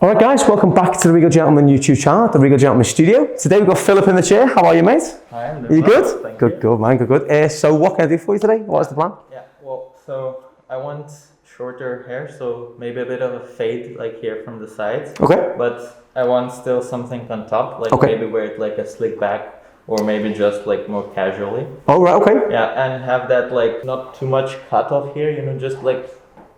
Alright guys, welcome back to the Regal Gentleman YouTube channel, the Regal Gentleman Studio. Today we've got Philip in the chair. How are you, mate? Hi, I'm doing well. Good? Thank Good, you. good man, good. So what can I do for you today? What is the plan? Yeah, well, so I want shorter hair, so maybe a bit of a fade like here from the sides. Okay. But I want still something on top, like Okay. maybe wear it like a slick back or maybe just like more casually. Oh, right, okay. Yeah, and have that like not too much cut off here, you know, just like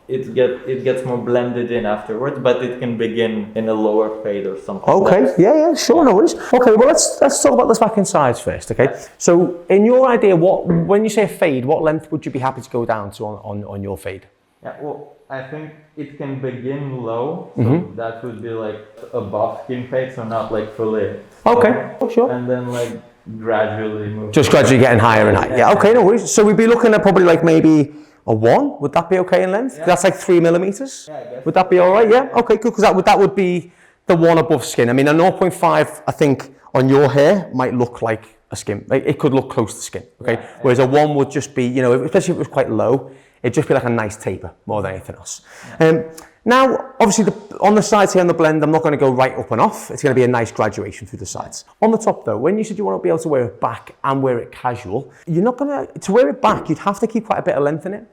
it gets more blended in afterwards, but it can begin in a lower fade or something. Okay, yeah, sure, no worries. Okay, well let's talk about this back and sides first, okay? Yeah. So in your idea, when you say fade, what length would you be happy to go down to on your fade? Yeah, well, I think it can begin low, so that would be like above skin fade, so not like fully. Okay, oh, sure. And then like gradually move. Just gradually getting higher and higher. Yeah, okay, no worries. So we'd be looking at probably like maybe a 1, would that be okay in length? Yeah. That's like 3 millimeters. Yeah, I guess. Would that be all right? Yeah. Okay, cool. Because that would be the one above skin. I mean, a 0.5, I think, on your hair might look like a skin. Like it could look close to skin. Okay. Yeah. Whereas a 1 would just be, you know, especially if it was quite low, it'd just be like a nice taper more than anything else. Yeah. Now, obviously, on the sides here on the blend, I'm not going to go right up and off. It's going to be a nice graduation through the sides. On the top, though, when you said you want to be able to wear it back and wear it casual, you're not going to wear it back, you'd have to keep quite a bit of length in it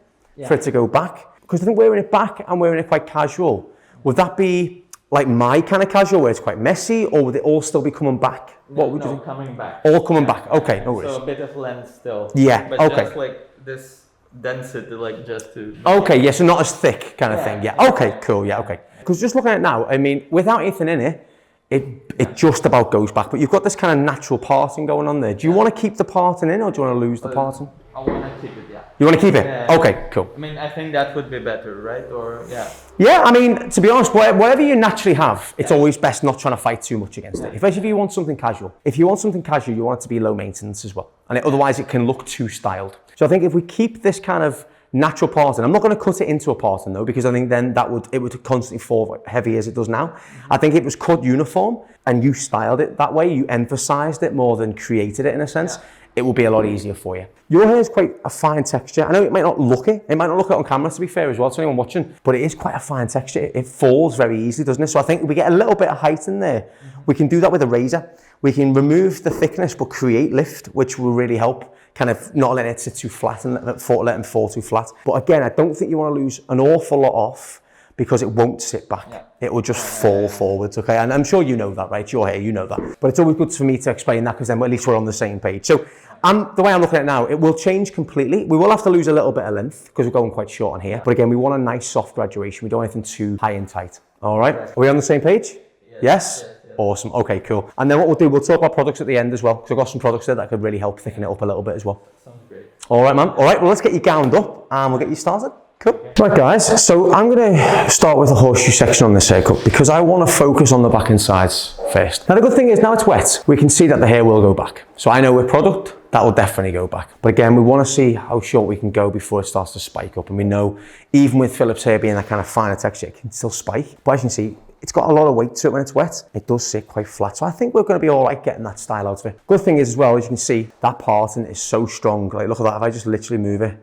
for it to go back. Because I think wearing it back and wearing it quite casual, would that be like my kind of casual where it's quite messy, or would it all still be coming back? What would you think? Coming back. All coming back. Okay, no worries. So a bit of length still. Yeah, but okay. just like this density, like just to. Okay, yeah, so not as thick kind of thing. Yeah, okay, cool, yeah, okay. Because just looking at it now, I mean, without anything in it, it just about goes back. But you've got this kind of natural parting going on there. Do you want to keep the parting in, or do you want to lose the parting? I want to keep it, yeah. You want to keep it? Yeah. Okay, cool. I mean, I think that would be better, right? Or, yeah. Yeah, I mean, to be honest, whatever you naturally have, it's always best not trying to fight too much against it. Especially if you want something casual. If you want something casual, you want it to be low maintenance as well. And otherwise it can look too styled. So I think if we keep this kind of natural parting, I'm not going to cut it into a parting though, because I think then it would constantly fall heavy as it does now. I think if it was cut uniform and you styled it that way, you emphasized it more than created it in a sense, it will be a lot easier for you. Your hair is quite a fine texture. I know it might not look it. It might not look it on camera, to be fair as well to anyone watching, but it is quite a fine texture. It falls very easily, doesn't it? So I think if we get a little bit of height in there, we can do that with a razor. We can remove the thickness, but create lift, which will really help kind of not letting it sit too flat and let them fall too flat. But again, I don't think you want to lose an awful lot off because it won't sit back. Yeah. It will just fall forwards, okay? And I'm sure you know that, right? Your hair, you know that. But it's always good for me to explain that because then at least we're on the same page. So the way I'm looking at it now, it will change completely. We will have to lose a little bit of length because we're going quite short on here. But again, we want a nice soft graduation. We don't want anything too high and tight. All right? Are we on the same page? Yes? Awesome. Okay, cool. And then what we'll do, we'll talk about products at the end as well, because I've got some products there that could really help thicken it up a little bit as well. Sounds great. All right, man. All right, well, let's get you gowned up and we'll get you started. Cool. Right, guys, so I'm going to start with the horseshoe section on this haircut because I want to focus on the back and sides first. Now, the good thing is now it's wet, we can see that the hair will go back. So I know with product, that will definitely go back. But again, we want to see how short we can go before it starts to spike up. And we know, even with Philip's hair being that kind of finer texture, it can still spike. But as you can see, it's got a lot of weight to it when it's wet. It does sit quite flat. So I think we're going to be all right getting that style out of it. Good thing is as well, as you can see, that parting is so strong. Like, look at that. If I just literally move it,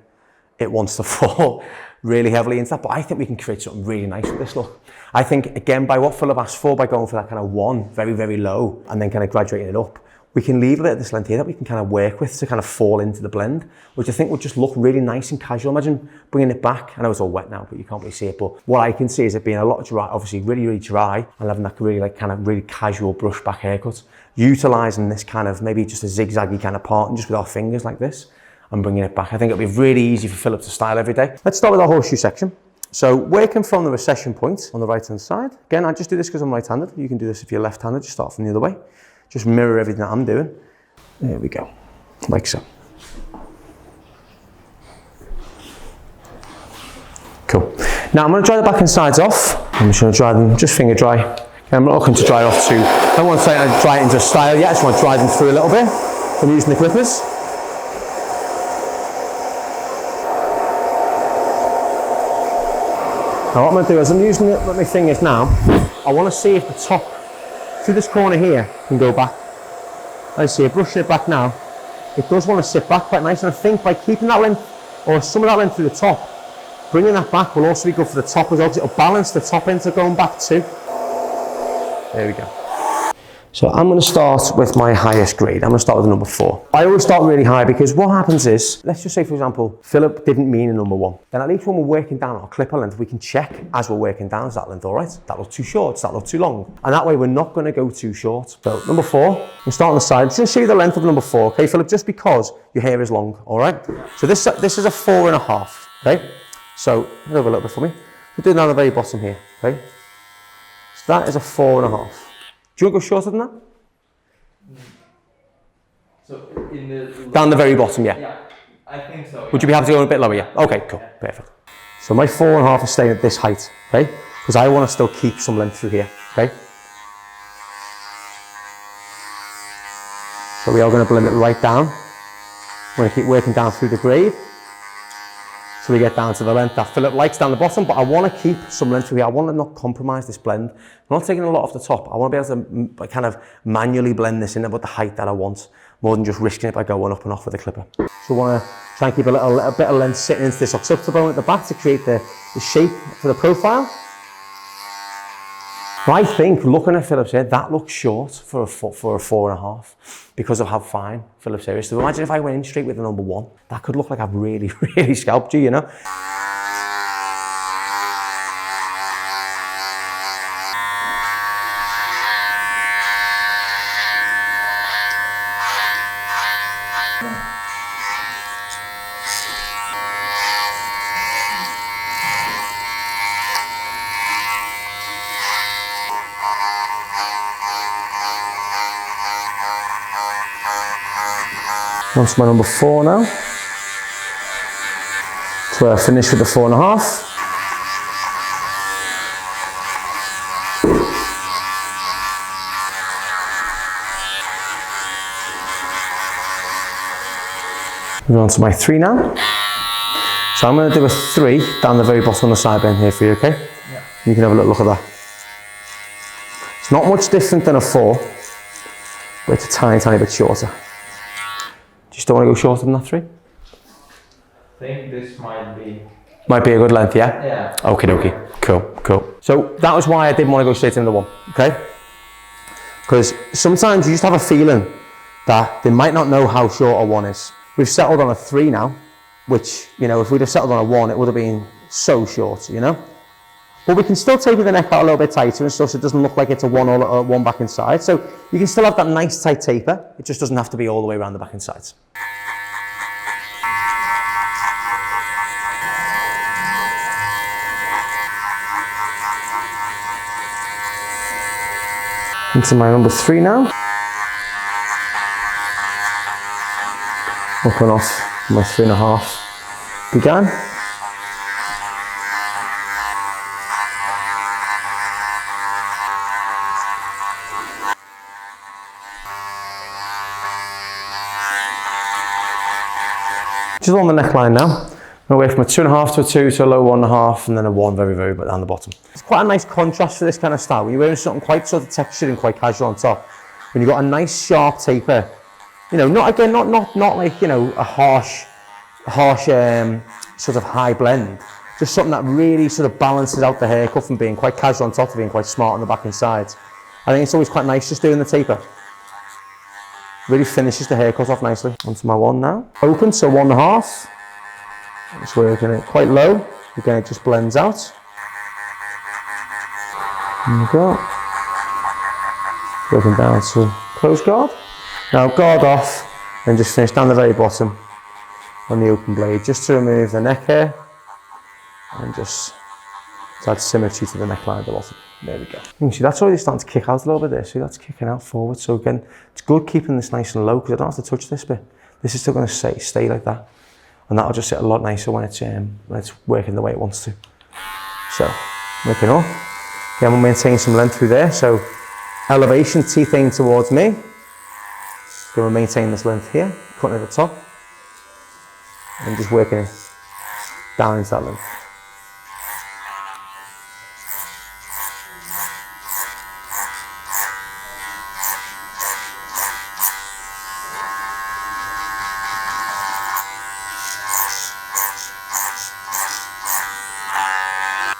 it wants to fall really heavily into that. But I think we can create something really nice with this look. I think, again, by what Philip asked for, by going for that kind of 1, very, very low, and then kind of graduating it up, we can leave a bit of this length here that we can kind of work with to kind of fall into the blend, which I think would just look really nice and casual. Imagine bringing it back. I know it's all wet now, but you can't really see it. But what I can see is it being a lot dry, obviously really, really dry, and having that really like kind of really casual brush back haircut. Utilising this kind of maybe just a zigzaggy kind of part and just with our fingers like this and bringing it back. I think it'll be really easy for Philip to style every day. Let's start with our horseshoe section. So working from the recession point on the right hand side. Again, I just do this because I'm right-handed. You can do this if you're left-handed, just start from the other way. Just mirror everything that I'm doing. There we go, like so. Cool. Now I'm going to dry the back and sides off. I'm just going to dry them, just finger dry. I'm not looking to dry off too. I don't want to dry it into a style yet, I just want to dry them through a little bit. I'm using the clippers. Now what I'm going to do is I'm using it, what my thing is now, I want to see if the top, through this corner here, can go back. Let's see, brushing it back now, it does want to sit back quite nice, and I think by keeping that length, or some of that length through the top, bringing that back will also be good for the top as well, because it'll balance the top into going back too. There we go. So I'm going to start with my highest grade. I'm going to start with a number 4. I always start really high because what happens is, let's just say for example, Philip didn't mean a number 1. Then at least when we're working down our clipper length, we can check as we're working down, is that length all right? That looks too short, does that look too long? And that way we're not going to go too short. So number 4, we'll start on the side. Just show you the length of number 4, okay Philip, just because your hair is long, all right? So this is a 4.5, okay? So move a little bit for me. We'll do it down the very bottom here, okay? So that is a 4.5. Do you want to go shorter than that? So in the down the very bottom, yeah. Yeah, I think so. Would you be happy to go a bit lower? Yeah. Okay, cool, perfect. So my 4.5 is staying at this height, okay? Because I want to still keep some length through here, okay? So we are going to blend it right down. We're going to keep working down through the grade. So we get down to the length that Philip likes down the bottom, but I want to keep some length through here. I want to not compromise this blend. I'm not taking a lot off the top. I want to be able to kind of manually blend this in about the height that I want, more than just risking it by going up and off with a clipper. So I want to try and keep a little bit of length sitting into this occipital bone at the back to create the shape for the profile. But I think, looking at Philip's hair, that looks short for a 4.5 because of how fine Philip's hair is. So imagine if I went in straight with a number 1. That could look like I've really, really scalped you, you know? Onto my number 4 now. So I finish with the 4.5. Move on to my 3 now. So I'm going to do a 3 down the very bottom of the side bend here for you, okay? Yeah. You can have a little look at that. It's not much different than a 4, but it's a tiny, tiny bit shorter. You still want to go shorter than that 3? I think this might be a good length, yeah? Yeah. Okay, dokie. Cool, cool. So that was why I didn't want to go straight to number 1, okay? Because sometimes you just have a feeling that they might not know how short a 1 is. We've settled on a 3 now, which, you know, if we'd have settled on a 1, it would have been so short, you know? But we can still taper the neck out a little bit tighter and stuff so it doesn't look like it's a 1 or 1 back and side. So you can still have that nice tight taper. It just doesn't have to be all the way around the back and sides. Into my number 3 now. Working off my 3.5 began. Just on the neckline now. I'm away from a 2.5 to a 2 to a low 1.5 and then a 1 very, very but down the bottom. It's quite a nice contrast for this kind of style. When you're wearing something quite sort of textured and quite casual on top, when you've got a nice sharp taper, you know, not like, you know, a harsh sort of high blend. Just something that really sort of balances out the haircut from being quite casual on top to being quite smart on the back and sides. I think it's always quite nice just doing the taper. Really finishes the haircut off nicely. Onto my 1 now. Open, so 1.5. Just working it quite low. Again, it just blends out. There we go. Working down to close guard. Now guard off and just finish down the very bottom on the open blade, just to remove the neck hair and just to add symmetry to the neckline at the bottom. There we go. You can see that's already starting to kick out a little bit there. See, that's kicking out forward. So again, it's good keeping this nice and low because I don't have to touch this bit. This is still going to stay like that. And that'll just sit a lot nicer when it's working the way it wants to. So, working up. Again, we'll maintain some length through there. So, elevation, teeth aim towards me. Going to maintain this length here, cutting at the top. And just working it down into that length.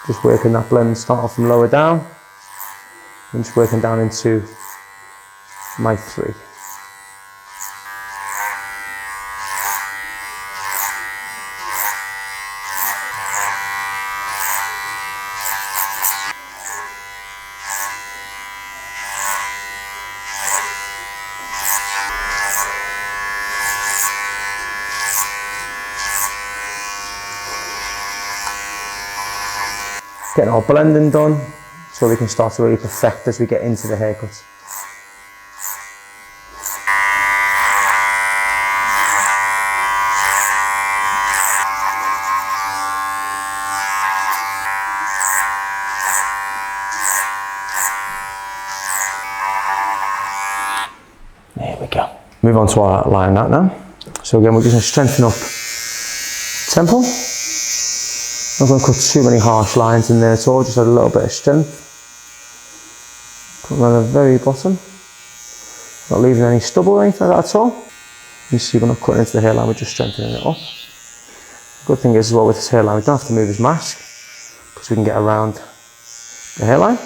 Just working that blend, start off from lower down. I'm just working down into my 3. Getting our blending done so we can start to really perfect as we get into the haircut. There we go. Move on to our line out now. So again, we're just going to strengthen up temple. I'm not going to cut too many harsh lines in there at all, just a little bit of strength. Put them on the very bottom. Not leaving any stubble or anything like that at all. You see we're not cutting into the hairline, we're just strengthening it up. Good thing is as well with this hairline, we don't have to move his mask because we can get around the hairline.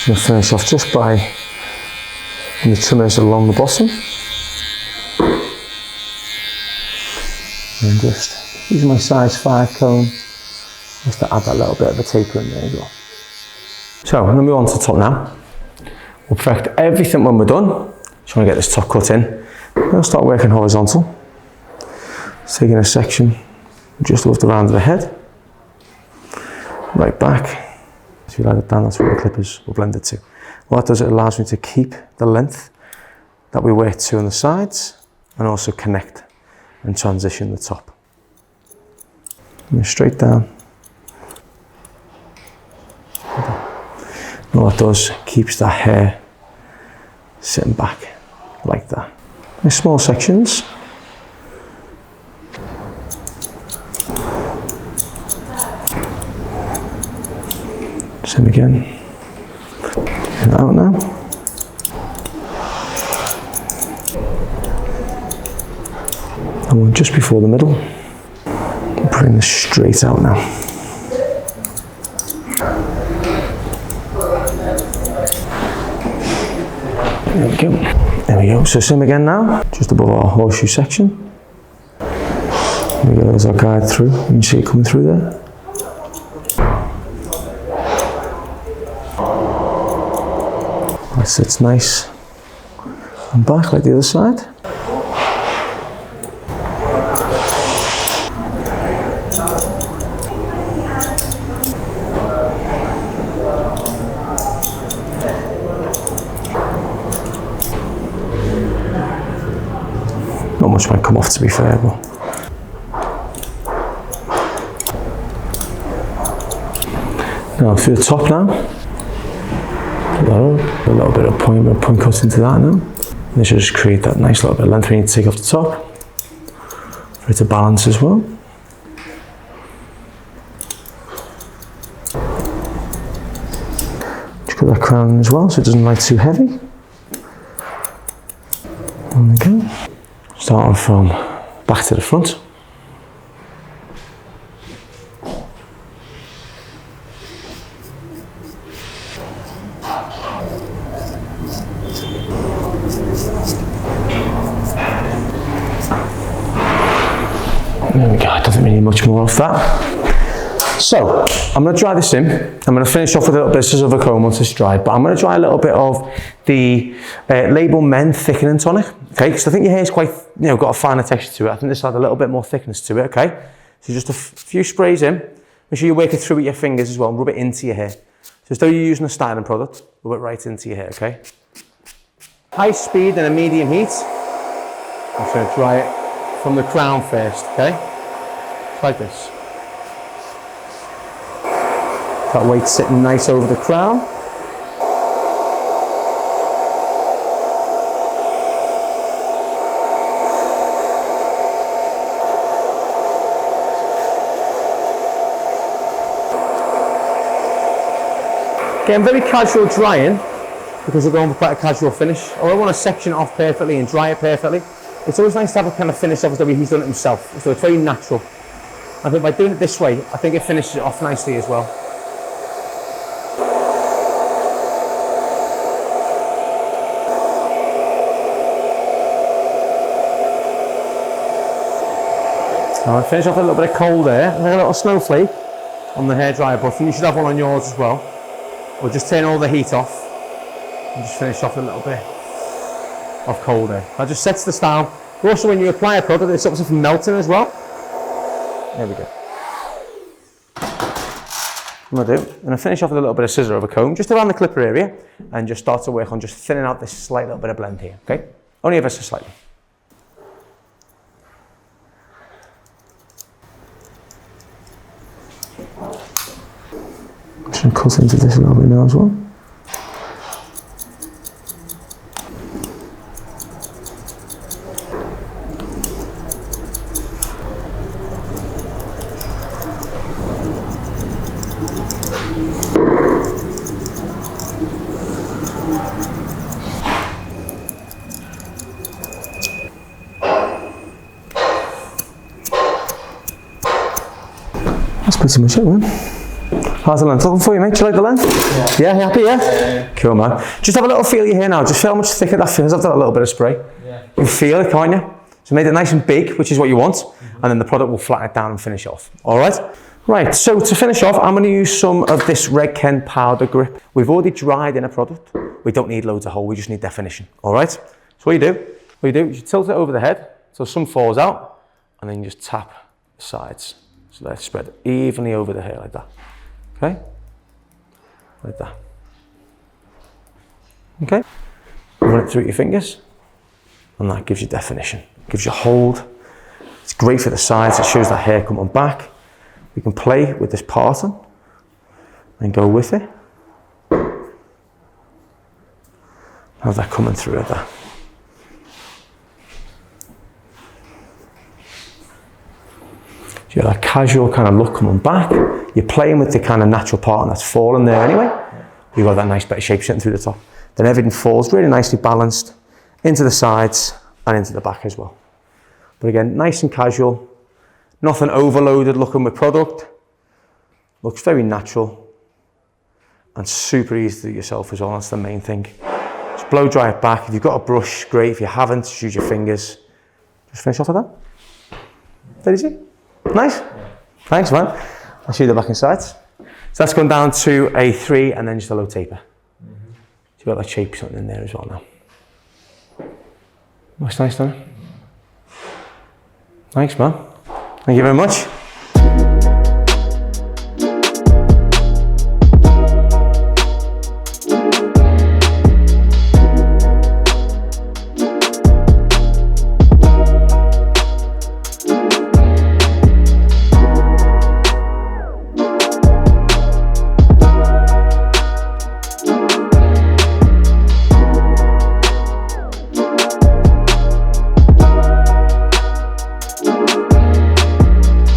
So we'll finish off just by the trimmers along the bottom. And just using my size 5 comb just to add that little bit of a taper in there as well. So I'm going to move on to the top now. We'll perfect everything when we're done. Just want to get this top cut in. We'll start working horizontal. Just taking a section just above the round of the head. Right back. If you let it down, that's where the clippers will blend it to. What that does, it allows me to keep the length that we work to on the sides and also connect and transition the top. And straight down. And what that does, keeps that hair sitting back like that. In small sections. Same again. And out now. And one just before the middle. Bring this straight out now. There we go. There we go. So same again now, just above our horseshoe section. There we go, there's our guide through. You can see it coming through there. That sits nice and back like the other side. Not much might come off, to be fair, but now through the top now. A little bit of point cut into that now. This should just create that nice little bit of length we need to take off the top for it to balance as well. Just cut that crown as well so it doesn't lie too heavy. There we go. Starting from back to the front. There we go, I don't think we need much more off that. So, I'm going to dry this in. I'm going to finish off with a little bit of silver comb once it's dried, but I'm going to dry a little bit of the Label Men Thickening Tonic, okay, because I think your hair's quite, got a finer texture to it. I think this has a little bit more thickness to it, okay? So just a few sprays in. Make sure you work it through with your fingers as well and rub it into your hair. So as though you're using a styling product, rub it right into your hair, okay? High speed and a medium heat. I'm just going to dry it from the crown first, okay? Like this. That weight sitting nice over the crown. Again, very casual drying. because we're going for quite a casual finish. Or I want to section it off perfectly and dry it perfectly. It's always nice to have a kind of finish off as though he's done it himself. So it's very natural. I think by doing it this way, I think it finishes it off nicely as well. So I'll finish off with a little bit of cold air, like a little snowflake on the hairdryer button. You should have one on yours as well. We'll just turn all the heat off and just finish off with a little bit of cold air. That just sets the style. Also, when you apply a product, it stops it from melting as well. There we go. I'm gonna do, and I'll finish off with a little bit of scissor over comb, just around the clipper area, and just start to work on just thinning out this slight little bit of blend here, okay? Only ever so slightly. Just gonna cut into this a little bit now as well. That's pretty much it, man. How's the length looking for you, mate? Do you like the length? Yeah, happy, yeah? Cool, man. Just have a little feel of your hair now. Just feel how much thicker that feels after that little bit of spray. Yeah. You can feel it, can't you? So make it nice and big, which is what you want, and then the product will flatten it down and finish off. All right? Right, so to finish off, I'm going to use some of this Red Ken powder grip. We've already dried in a product. We don't need loads of hold, we just need definition. All right? So what you do is you tilt it over the head so some falls out, and then you just tap the sides. So they're spread evenly over the hair like that. Okay? Like that. Okay? Run it through your fingers, and that gives you definition. Gives you hold. It's great for the sides, it shows that hair coming back. We can play with this pattern and go with it. Have that coming through like that. So you have that casual kind of look coming back. You're playing with the kind of natural pattern that's fallen there anyway. You've got that nice bit of shape sitting through the top. Then everything falls really nicely balanced into the sides and into the back as well. But again, nice and casual. Nothing overloaded looking with product. Looks very natural and super easy to do yourself as well. That's the main thing. Just blow dry it back. If you've got a brush, great. If you haven't, just use your fingers. Just finish off with that. That easy. Nice. Thanks, man. I'll show you the back and sides. So that's gone down to a 3 and then just a low taper. So you've got that shape something in there as well now. Looks nice, doesn't it? Thanks, man. Thank you very much.